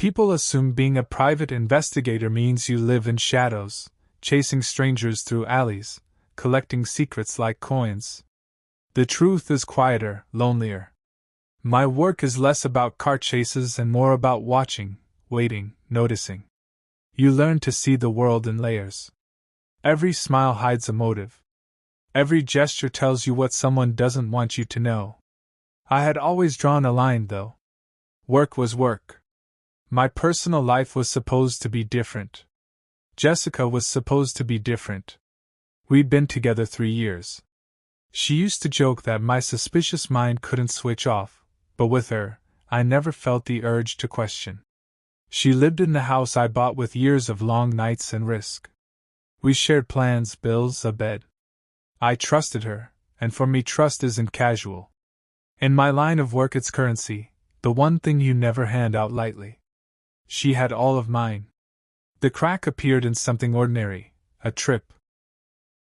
People assume being a private investigator means you live in shadows, chasing strangers through alleys, collecting secrets like coins. The truth is quieter, lonelier. My work is less about car chases and more about watching, waiting, noticing. You learn to see the world in layers. Every smile hides a motive. Every gesture tells you what someone doesn't want you to know. I had always drawn a line, though. Work was work. My personal life was supposed to be different. Jessica was supposed to be different. We'd been together 3 years. She used to joke that my suspicious mind couldn't switch off, but with her, I never felt the urge to question. She lived in the house I bought with years of long nights and risk. We shared plans, bills, a bed. I trusted her, and for me trust isn't casual. In my line of work it's currency, the one thing you never hand out lightly. She had all of mine. The crack appeared in something ordinary, a trip.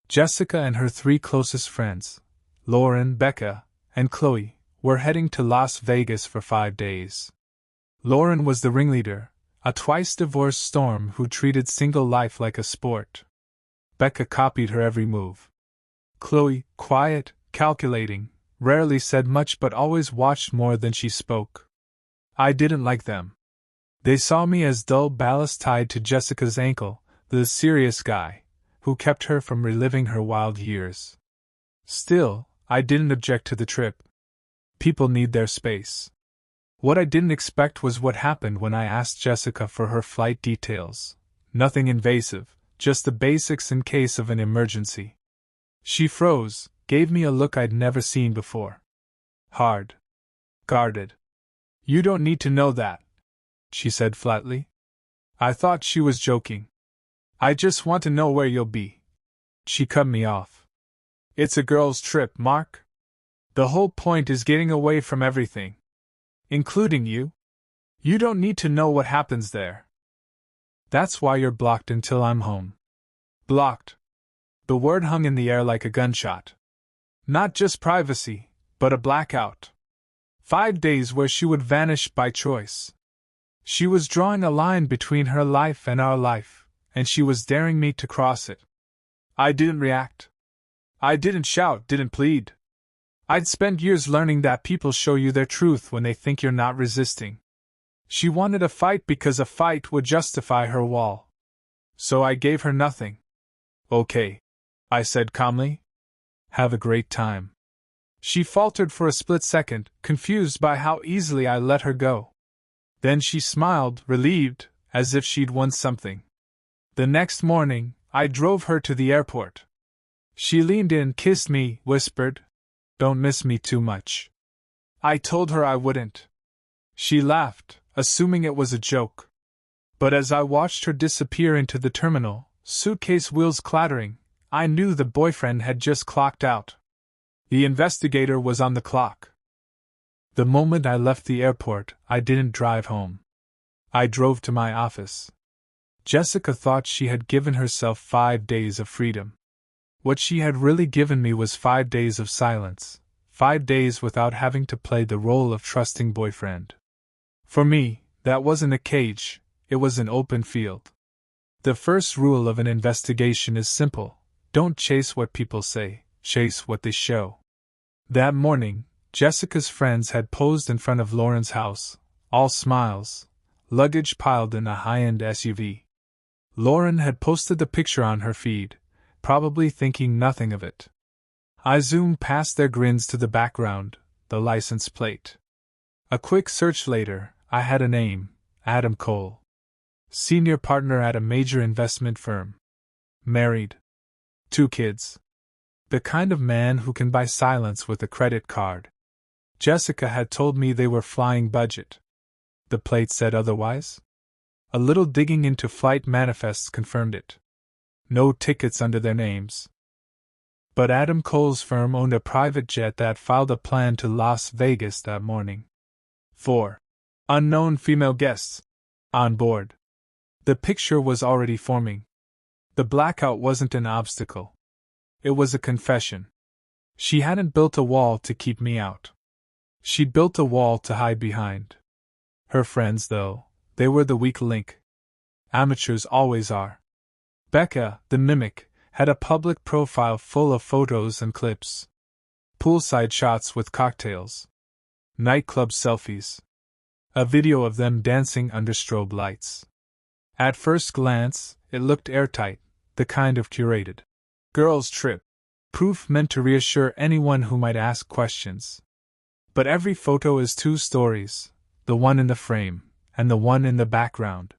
Jessica and her 3 closest friends, Lauren, Becca, and Qley, were heading to Las Vegas for 5 days. Lauren was the ringleader, a twice-divorced storm who treated single life like a sport. Becca copied her every move. Qley, quiet, calculating, rarely said much but always watched more than she spoke. I didn't like them. They saw me as dull ballast tied to Jessica's ankle, the serious guy, who kept her from reliving her wild years. Still, I didn't object to the trip. People need their space. What I didn't expect was what happened when I asked Jessica for her flight details. Nothing invasive, just the basics in case of an emergency. She froze, gave me a look I'd never seen before. Hard. Guarded. "You don't need to know that," she said flatly. I thought she was joking. "I just want to know where you'll be." She cut me off. "It's a girl's trip, Mark. The whole point is getting away from everything. Including you. You don't need to know what happens there. That's why you're blocked until I'm home." Blocked. The word hung in the air like a gunshot. Not just privacy, but a blackout. 5 days where she would vanish by choice. She was drawing a line between her life and our life, and she was daring me to cross it. I didn't react. I didn't shout, didn't plead. I'd spent years learning that people show you their truth when they think you're not resisting. She wanted a fight because a fight would justify her wall. So I gave her nothing. "Okay," I said calmly. "Have a great time." She faltered for a split second, confused by how easily I let her go. Then she smiled, relieved, as if she'd won something. The next morning, I drove her to the airport. She leaned in, kissed me, whispered, "Don't miss me too much." I told her I wouldn't. She laughed, assuming it was a joke. But as I watched her disappear into the terminal, suitcase wheels clattering, I knew the boyfriend had just clocked out. The investigator was on the clock. The moment I left the airport, I didn't drive home. I drove to my office. Jessica thought she had given herself 5 days of freedom. What she had really given me was 5 days of silence, 5 days without having to play the role of trusting boyfriend. For me, that wasn't a cage, it was an open field. The first rule of an investigation is simple: don't chase what people say, chase what they show. That morning, Jessica's friends had posed in front of Lauren's house, all smiles, luggage piled in a high-end SUV. Lauren had posted the picture on her feed, probably thinking nothing of it. I zoomed past their grins to the background, the license plate. A quick search later, I had a name: Adam Cole. Senior partner at a major investment firm. Married. 2 kids. The kind of man who can buy silence with a credit card. Jessica had told me they were flying budget. The plate said otherwise. A little digging into flight manifests confirmed it. No tickets under their names. But Adam Cole's firm owned a private jet that filed a plan to Las Vegas that morning. 4 unknown female guests on board. The picture was already forming. The blackout wasn't an obstacle. It was a confession. She hadn't built a wall to keep me out. She'd built a wall to hide behind. Her friends, though, They were the weak link. Amateurs always are. Becca, the mimic, had a public profile full of photos and clips. Poolside shots with cocktails. Nightclub selfies. A video of them dancing under strobe lights. At first glance, it looked airtight, the kind of curated girls' trip. Proof meant to reassure anyone who might ask questions. But every photo is two stories, the one in the frame, and the one in the background.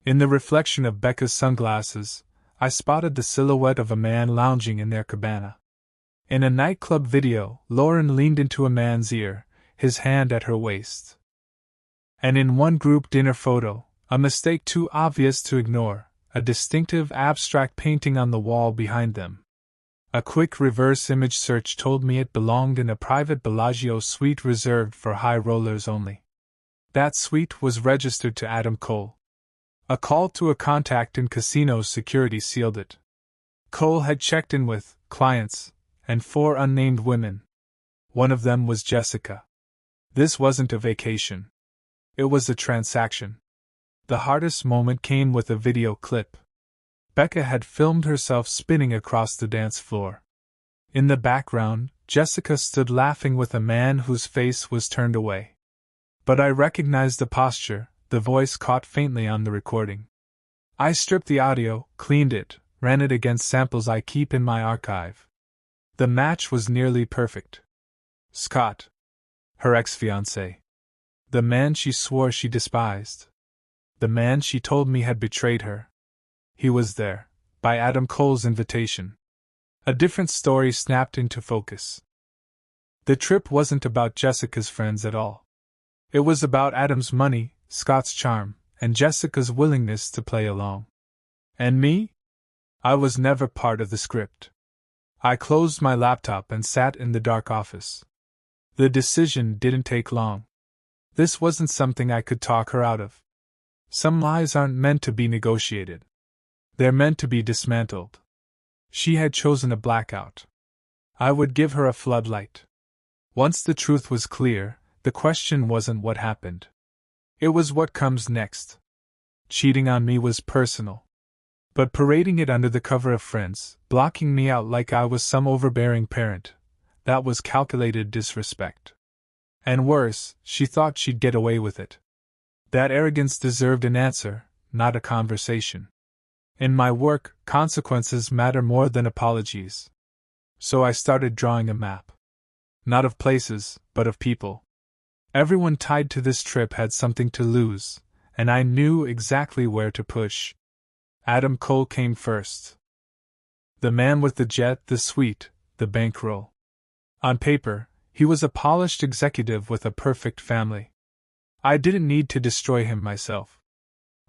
In the reflection of Becca's sunglasses, I spotted the silhouette of a man lounging in their cabana. In a nightclub video, Lauren leaned into a man's ear, his hand at her waist. And in one group dinner photo, a mistake too obvious to ignore, a distinctive abstract painting on the wall behind them. A quick reverse image search told me it belonged in a private Bellagio suite reserved for high rollers only. That suite was registered to Adam Cole. A call to a contact in casino security sealed it. Cole had checked in with clients and 4 unnamed women. One of them was Jessica. This wasn't a vacation. It was a transaction. The hardest moment came with a video clip. Becca had filmed herself spinning across the dance floor. In the background, Jessica stood laughing with a man whose face was turned away. But I recognized the posture, the voice caught faintly on the recording. I stripped the audio, cleaned it, ran it against samples I keep in my archive. The match was nearly perfect. Scott. Her ex-fiancé. The man she swore she despised. The man she told me had betrayed her. He was there, by Adam Cole's invitation. A different story snapped into focus. The trip wasn't about Jessica's friends at all. It was about Adam's money, Scott's charm, and Jessica's willingness to play along. And me? I was never part of the script. I closed my laptop and sat in the dark office. The decision didn't take long. This wasn't something I could talk her out of. Some lies aren't meant to be negotiated. They're meant to be dismantled. She had chosen a blackout. I would give her a floodlight. Once the truth was clear, the question wasn't what happened. It was what comes next. Cheating on me was personal. But parading it under the cover of friends, blocking me out like I was some overbearing parent, that was calculated disrespect. And worse, she thought she'd get away with it. That arrogance deserved an answer, not a conversation. In my work, consequences matter more than apologies. So I started drawing a map. Not of places, but of people. Everyone tied to this trip had something to lose, and I knew exactly where to push. Adam Cole came first. The man with the jet, the suite, the bankroll. On paper, he was a polished executive with a perfect family. I didn't need to destroy him myself.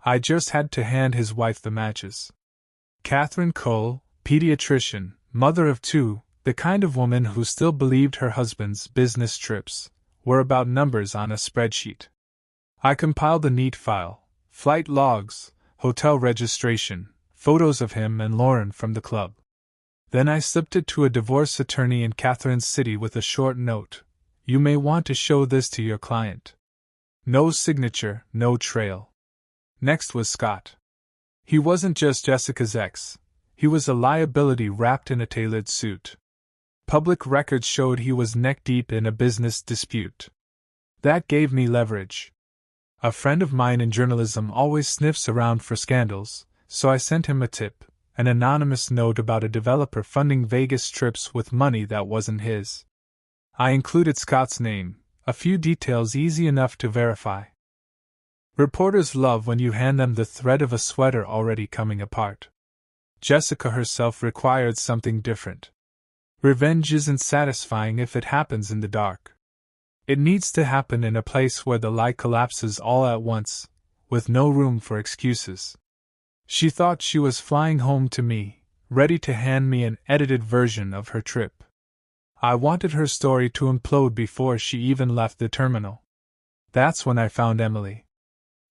I just had to hand his wife the matches. Catherine Cole, pediatrician, mother of 2, the kind of woman who still believed her husband's business trips were about numbers on a spreadsheet. I compiled a neat file, flight logs, hotel registration, photos of him and Lauren from the club. Then I slipped it to a divorce attorney in Catherine's city with a short note. You may want to show this to your client. No signature, no trail. Next was Scott. He wasn't just Jessica's ex. He was a liability wrapped in a tailored suit. Public records showed he was neck-deep in a business dispute. That gave me leverage. A friend of mine in journalism always sniffs around for scandals, so I sent him a tip, an anonymous note about a developer funding Vegas trips with money that wasn't his. I included Scott's name, a few details easy enough to verify. Reporters love when you hand them the thread of a sweater already coming apart. Jessica herself required something different. Revenge isn't satisfying if it happens in the dark. It needs to happen in a place where the lie collapses all at once, with no room for excuses. She thought she was flying home to me, ready to hand me an edited version of her trip. I wanted her story to implode before she even left the terminal. That's when I found Emily,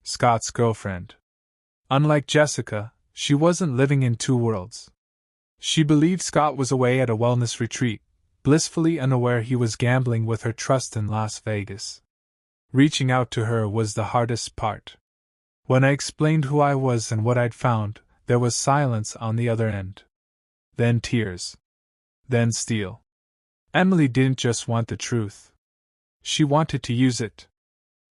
Scott's girlfriend. Unlike Jessica, she wasn't living in 2 worlds. She believed Scott was away at a wellness retreat, blissfully unaware he was gambling with her trust in Las Vegas. Reaching out to her was the hardest part. When I explained who I was and what I'd found, there was silence on the other end. Then tears. Then steel. Emily didn't just want the truth. She wanted to use it.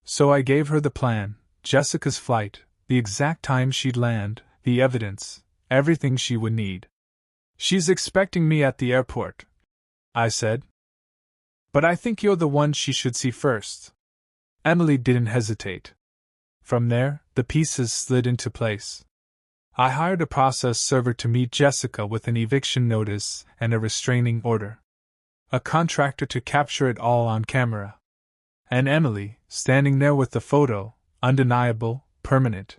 So I gave her the plan, Jessica's flight, the exact time she'd land, the evidence, everything she would need. "She's expecting me at the airport," I said. "But I think you're the one she should see first." Emily didn't hesitate. From there, the pieces slid into place. I hired a process server to meet Jessica with an eviction notice and a restraining order. A contractor to capture it all on camera. And Emily, standing there with the photo, undeniable, permanent.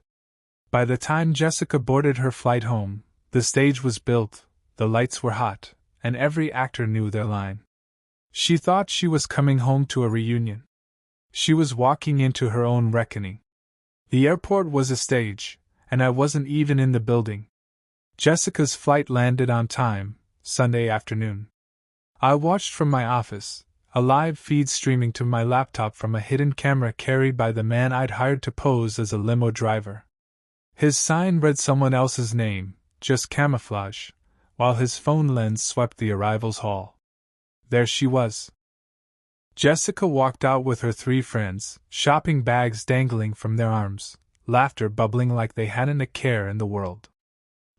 By the time Jessica boarded her flight home, the stage was built, the lights were hot, and every actor knew their line. She thought she was coming home to a reunion. She was walking into her own reckoning. The airport was a stage, and I wasn't even in the building. Jessica's flight landed on time, Sunday afternoon. I watched from my office, a live feed streaming to my laptop from a hidden camera carried by the man I'd hired to pose as a limo driver. His sign read someone else's name, just camouflage, while his phone lens swept the arrivals hall. There she was. Jessica walked out with her 3 friends, shopping bags dangling from their arms, laughter bubbling like they hadn't a care in the world.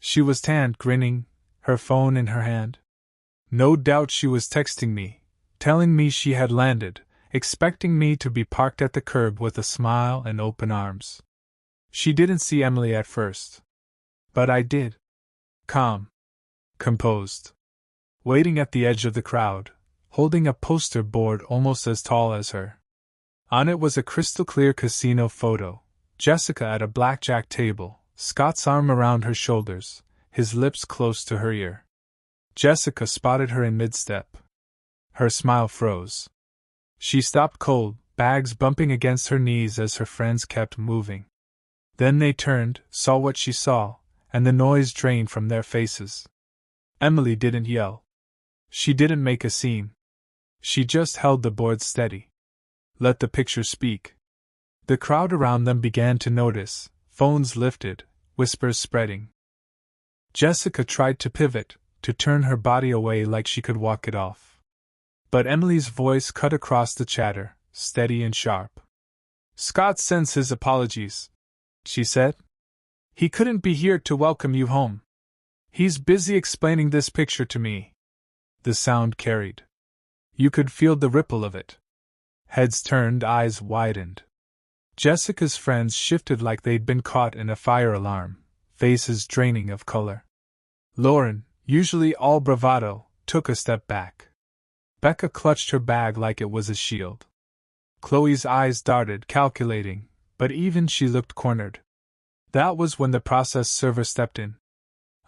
She was tanned, grinning, her phone in her hand. No doubt she was texting me, telling me she had landed, expecting me to be parked at the curb with a smile and open arms. She didn't see Emily at first. But I did. Calm. Composed. Waiting at the edge of the crowd, holding a poster board almost as tall as her. On it was a crystal-clear casino photo, Jessica at a blackjack table, Scott's arm around her shoulders, his lips close to her ear. Jessica spotted her in mid-step. Her smile froze. She stopped cold, bags bumping against her knees as her friends kept moving. Then they turned, saw what she saw, and the noise drained from their faces. Emily didn't yell. She didn't make a scene. She just held the board steady. Let the picture speak. The crowd around them began to notice, phones lifted, whispers spreading. Jessica tried to pivot, to turn her body away like she could walk it off. But Emily's voice cut across the chatter, steady and sharp. "Scott sends his apologies," she said. "He couldn't be here to welcome you home. He's busy explaining this picture to me." The sound carried. You could feel the ripple of it. Heads turned, eyes widened. Jessica's friends shifted like they'd been caught in a fire alarm, faces draining of color. Lauren, usually all bravado, took a step back. Becca clutched her bag like it was a shield. Qley's eyes darted, calculating, but even she looked cornered. That was when the process server stepped in.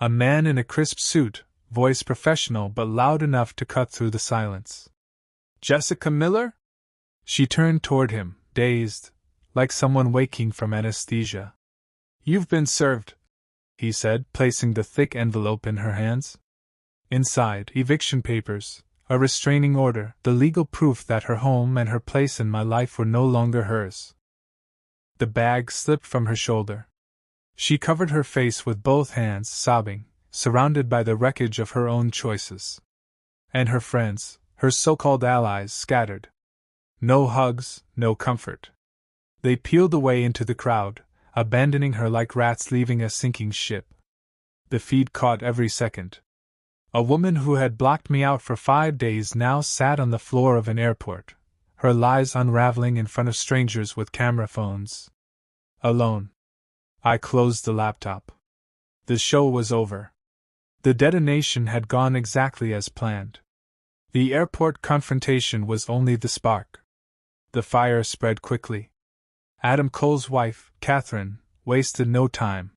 A man in a crisp suit, voice professional but loud enough to cut through the silence. "Jessica Miller?" She turned toward him, dazed, like someone waking from anesthesia. "You've been served," he said, placing the thick envelope in her hands. Inside, eviction papers, a restraining order, the legal proof that her home and her place in my life were no longer hers. The bag slipped from her shoulder. She covered her face with both hands, sobbing, surrounded by the wreckage of her own choices. And her friends, her so-called allies, scattered. No hugs, no comfort. They peeled away into the crowd, abandoning her like rats leaving a sinking ship. The feed caught every second. A woman who had blocked me out for 5 days now sat on the floor of an airport, her lies unraveling in front of strangers with camera phones. Alone. I closed the laptop. The show was over. The detonation had gone exactly as planned. The airport confrontation was only the spark. The fire spread quickly. Adam Cole's wife, Catherine, wasted no time.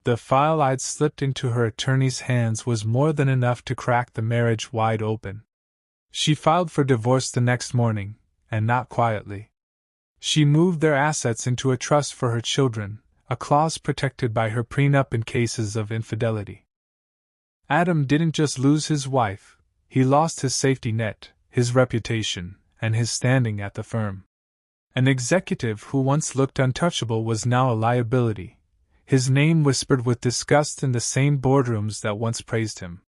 The file I'd slipped into her attorney's hands was more than enough to crack the marriage wide open. She filed for divorce the next morning, and not quietly. She moved their assets into a trust for her children, a clause protected by her prenup in cases of infidelity. Adam didn't just lose his wife, he lost his safety net, his reputation, and his standing at the firm. An executive who once looked untouchable was now a liability, his name whispered with disgust in the same boardrooms that once praised him.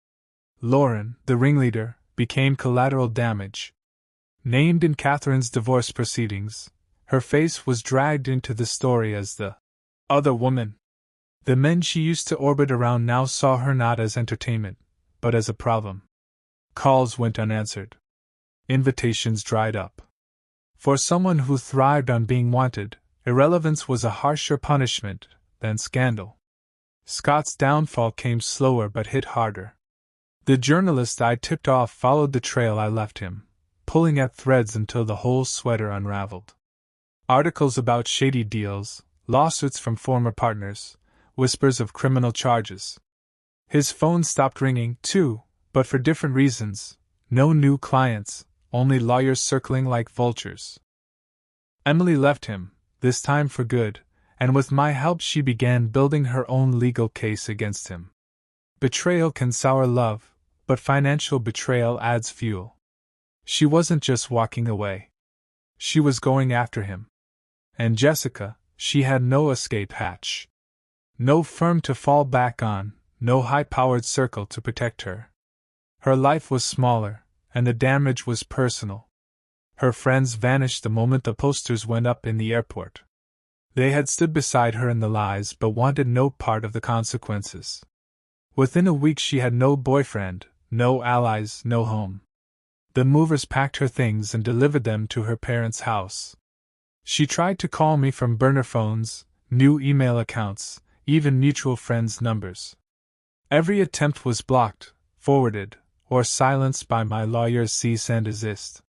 Lauren, the ringleader, became collateral damage. Named in Catherine's divorce proceedings, her face was dragged into the story as the other woman. The men she used to orbit around now saw her not as entertainment, but as a problem. Calls went unanswered. Invitations dried up. For someone who thrived on being wanted, irrelevance was a harsher punishment than scandal. Scott's downfall came slower but hit harder. The journalist I tipped off followed the trail I left him, pulling at threads until the whole sweater unraveled. Articles about shady deals, lawsuits from former partners, whispers of criminal charges. His phone stopped ringing, too, but for different reasons. No new clients, only lawyers circling like vultures. Emily left him, this time for good, and with my help she began building her own legal case against him. Betrayal can sour love, but financial betrayal adds fuel. She wasn't just walking away. She was going after him. And Jessica, she had no escape hatch. No firm to fall back on, no high-powered circle to protect her. Her life was smaller, and the damage was personal. Her friends vanished the moment the posters went up in the airport. They had stood beside her in the lies but wanted no part of the consequences. Within a week she had no boyfriend, no allies, no home. The movers packed her things and delivered them to her parents' house. She tried to call me from burner phones, new email accounts, even mutual friends' numbers. Every attempt was blocked, forwarded, or silenced by my lawyer's cease and desist.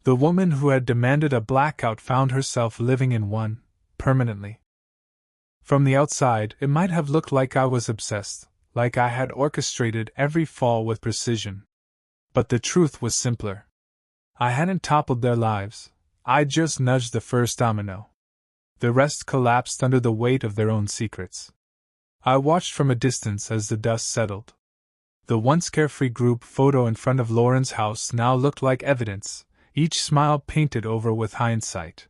The woman who had demanded a blackout found herself living in one, permanently. From the outside, it might have looked like I was obsessed, like I had orchestrated every fall with precision. But the truth was simpler. I hadn't toppled their lives, I just nudged the first domino. The rest collapsed under the weight of their own secrets. I watched from a distance as the dust settled. The once carefree group photo in front of Lauren's house now looked like evidence, each smile painted over with hindsight.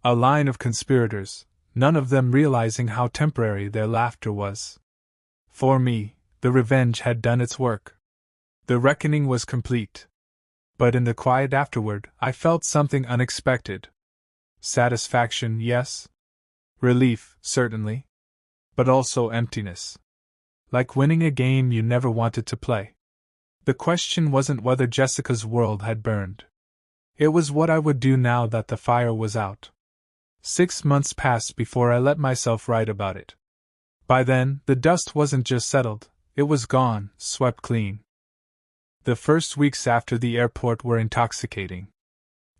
A line of conspirators, none of them realizing how temporary their laughter was. For me, the revenge had done its work. The reckoning was complete. But in the quiet afterward, I felt something unexpected. Satisfaction, yes. Relief, certainly. But also emptiness. Like winning a game you never wanted to play. The question wasn't whether Jessica's world had burned. It was what I would do now that the fire was out. 6 months passed before I let myself write about it. By then, the dust wasn't just settled, it was gone, swept clean. The first weeks after the airport were intoxicating.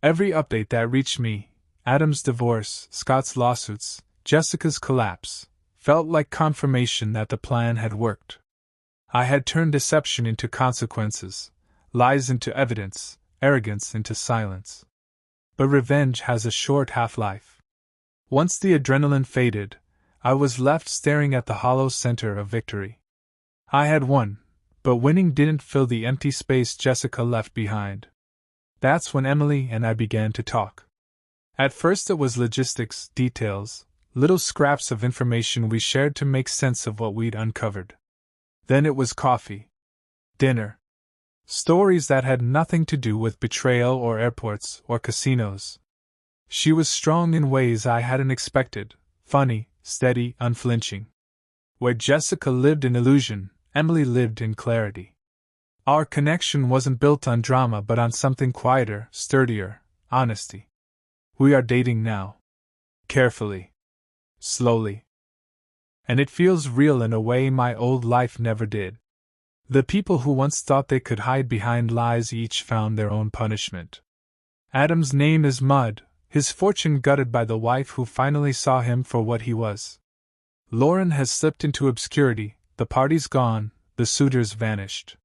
Every update that reached me, Adam's divorce, Scott's lawsuits, Jessica's collapse, felt like confirmation that the plan had worked. I had turned deception into consequences, lies into evidence, arrogance into silence. But revenge has a short half-life. Once the adrenaline faded, I was left staring at the hollow center of victory. I had won, but winning didn't fill the empty space Jessica left behind. That's when Emily and I began to talk. At first it was logistics, details, little scraps of information we shared to make sense of what we'd uncovered. Then it was coffee. Dinner. Stories that had nothing to do with betrayal or airports or casinos. She was strong in ways I hadn't expected, funny, steady, unflinching. Where Jessica lived in illusion, Emily lived in clarity. Our connection wasn't built on drama but on something quieter, sturdier, honesty. We are dating now. Carefully. Slowly. And it feels real in a way my old life never did. The people who once thought they could hide behind lies each found their own punishment. Adam's name is mud, his fortune gutted by the wife who finally saw him for what he was. Lauren has slipped into obscurity, the party's gone, the suitors vanished.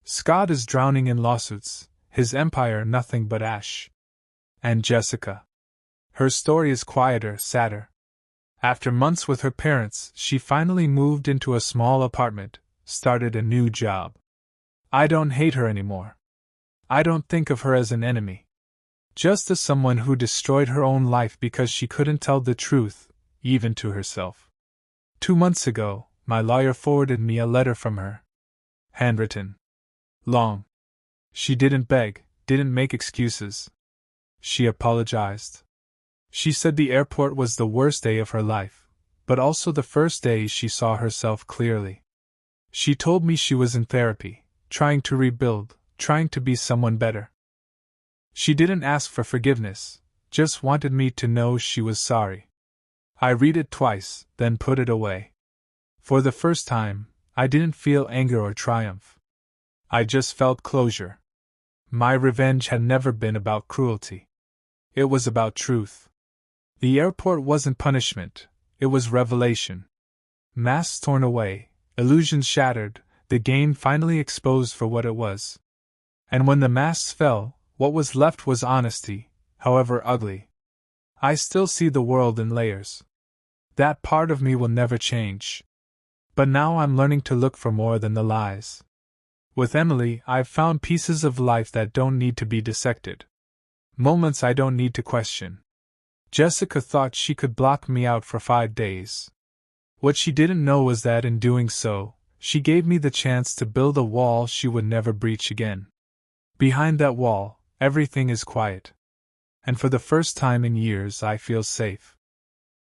Scott is drowning in lawsuits, his empire nothing but ash. And Jessica. Her story is quieter, sadder. After months with her parents, she finally moved into a small apartment, started a new job. I don't hate her anymore. I don't think of her as an enemy. Just as someone who destroyed her own life because she couldn't tell the truth, even to herself. 2 months ago, my lawyer forwarded me a letter from her. Handwritten. Long. She didn't beg, didn't make excuses. She apologized. She said the airport was the worst day of her life, but also the first day she saw herself clearly. She told me she was in therapy, trying to rebuild, trying to be someone better. She didn't ask for forgiveness, just wanted me to know she was sorry. I read it twice, then put it away. For the first time, I didn't feel anger or triumph. I just felt closure. My revenge had never been about cruelty. It was about truth. The airport wasn't punishment, it was revelation. Masks torn away, illusions shattered, the game finally exposed for what it was. And when the masks fell, what was left was honesty, however ugly. I still see the world in layers. That part of me will never change. But now I'm learning to look for more than the lies. With Emily, I've found pieces of life that don't need to be dissected. Moments I don't need to question. Jessica thought she could block me out for 5 days. What she didn't know was that in doing so, she gave me the chance to build a wall she would never breach again. Behind that wall, everything is quiet. And for the first time in years I feel safe.